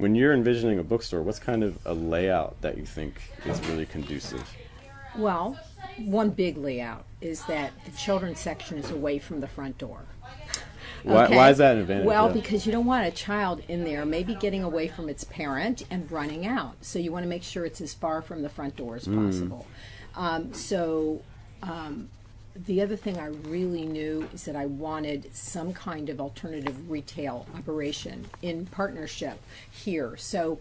When you're envisioning a bookstore, what's kind of a layout that you think is really conducive? Well, one big layout is that the children's section is away from the front door. Why is that an advantage? Well, Yeah. because you don't want a child in there maybe getting away from its parent and running out. So you want to make sure it's as far from the front door as possible. The other thing I really knew is that I wanted some kind of alternative retail operation in partnership here. So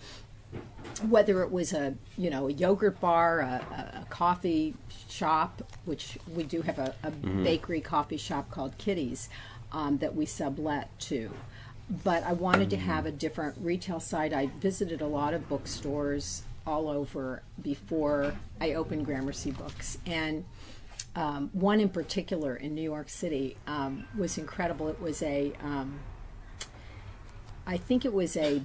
whether it was a yogurt bar, a coffee shop, which we do have a bakery coffee shop called Kitty's that we sublet to. But I wanted to have a different retail site. I visited a lot of bookstores all over before I opened Gramercy Books. And one in particular in New York City was incredible. It was I think it was a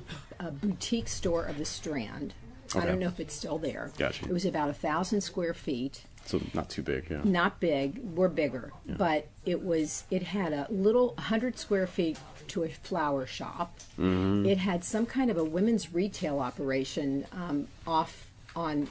boutique store of the Strand. Okay. I don't know if it's still there. Gotcha. It was about 1,000 square feet. So not too big, yeah. Not big. We're bigger, but it had a little 100 square feet to a flower shop. It had some kind of a women's retail operation off on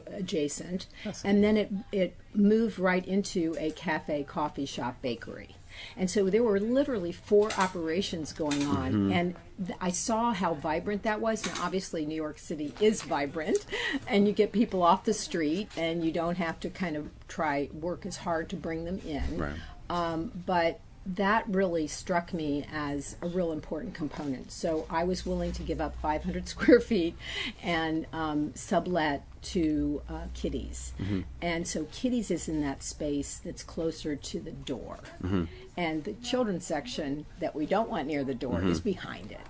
adjacent, and then it moved right into a cafe, coffee shop, bakery. And so there were literally 4 operations going on, and I saw how vibrant that was. Now, obviously, New York City is vibrant, and you get people off the street, and you don't have to kind of work as hard to bring them in. Right. But that really struck me as a real important component. So I was willing to give up 500 square feet and sublet to Kitty's. And so Kitty's is in that space that's closer to the door. And the children's section that we don't want near the door is behind it.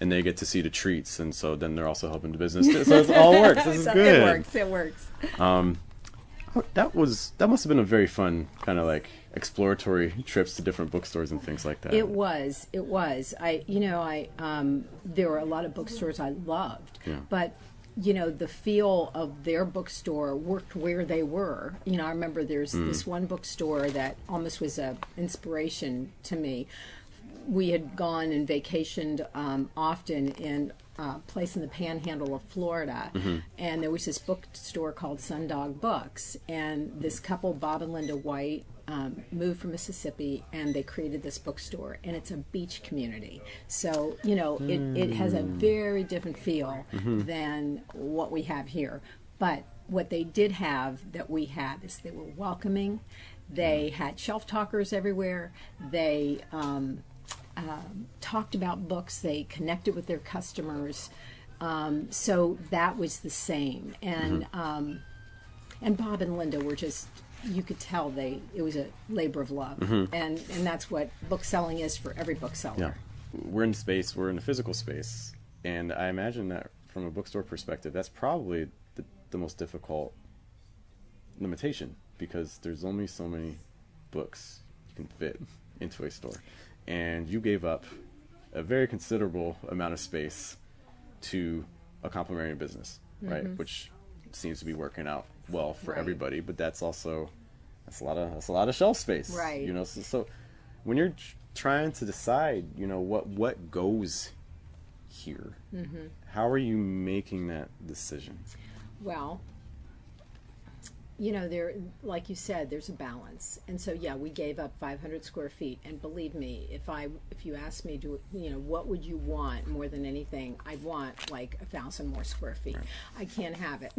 And they get to see the treats, and so then they're also helping the business too. So it all works. This is good. It works. That must have been a very fun kind of like exploratory trips to different bookstores and things like that. It was. There were a lot of bookstores I loved, but the feel of their bookstore worked where they were. I remember there's this one bookstore that almost was a inspiration to me. We had gone and vacationed often in a place in the panhandle of Florida, and there was this bookstore called Sundog Books, and this couple, Bob and Linda White, moved from Mississippi, and they created this bookstore, and it's a beach community. So, it has a very different feel than what we have here. But what they did have that we had is they were welcoming. They had shelf talkers everywhere. They talked about books. They connected with their customers. So that was the same. And Bob and Linda were just, you could tell it was a labor of love. And that's what bookselling is for every bookseller. Yeah. We're in a physical space, and I imagine that from a bookstore perspective, that's probably the most difficult limitation, because there's only so many books you can fit into a store. And you gave up a very considerable amount of space to a complementary business, right? Which seems to be working out well for everybody, but that's a lot of shelf space, right? So when you're trying to decide, what goes here, how are you making that decision? Well, there, like you said, there's a balance. And so, we gave up 500 square feet. And believe me, if you asked me, what would you want more than anything? I'd want like 1,000 more square feet. Right. I can't have it.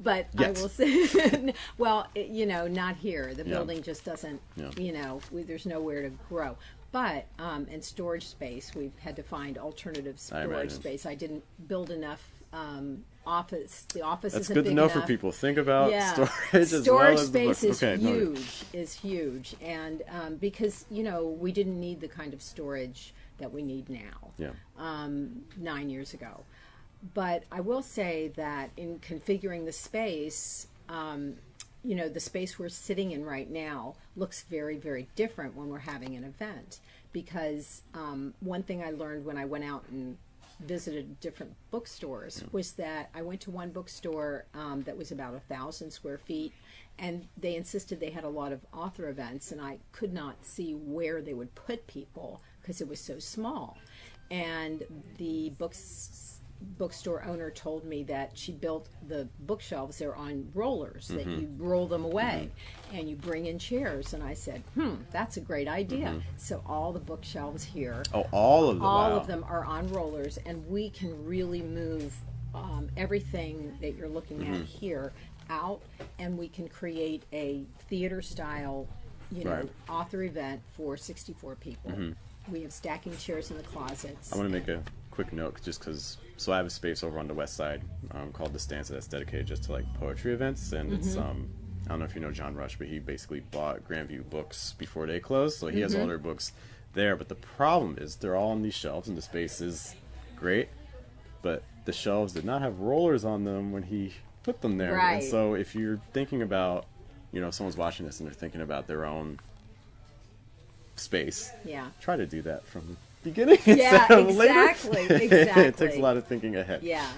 But Yet. I will say, well, not here. The building just doesn't, there's nowhere to grow. But in storage space, we've had to find alternative storage space. I didn't build enough office. The office That's isn't good big to know enough. For people. Think about storage as storage well as space the books. is huge, and because we didn't need the kind of storage that we need now. 9 years ago, but I will say that in configuring the space, the space we're sitting in right now looks very, very different when we're having an event. Because one thing I learned when I went out and visited different bookstores was that I went to one bookstore that was about 1,000 square feet, and they insisted they had a lot of author events, and I could not see where they would put people because it was so small. and the bookstore owner told me that she built the bookshelves there on rollers that you roll them away and you bring in chairs, and I said, that's a great idea. So all the bookshelves here, all of them, all of them are on rollers, and we can really move everything that you're looking at here out, and we can create a theater style, author event for 64 people. We have stacking chairs in the closets. I want to make a quick note, just because. So I have a space over on the west side called the Stanza that's dedicated just to like poetry events, and it's I don't know if you know John Rush, but he basically bought Grandview Books before they closed, so he has all their books there. But the problem is they're all on these shelves, and the space is great, but the shelves did not have rollers on them when he put them there. Right. And so if you're thinking about, if someone's watching this and they're thinking about their own space, try to do that from the beginning. Yeah, instead of exactly, later. exactly. It takes a lot of thinking ahead. Yeah.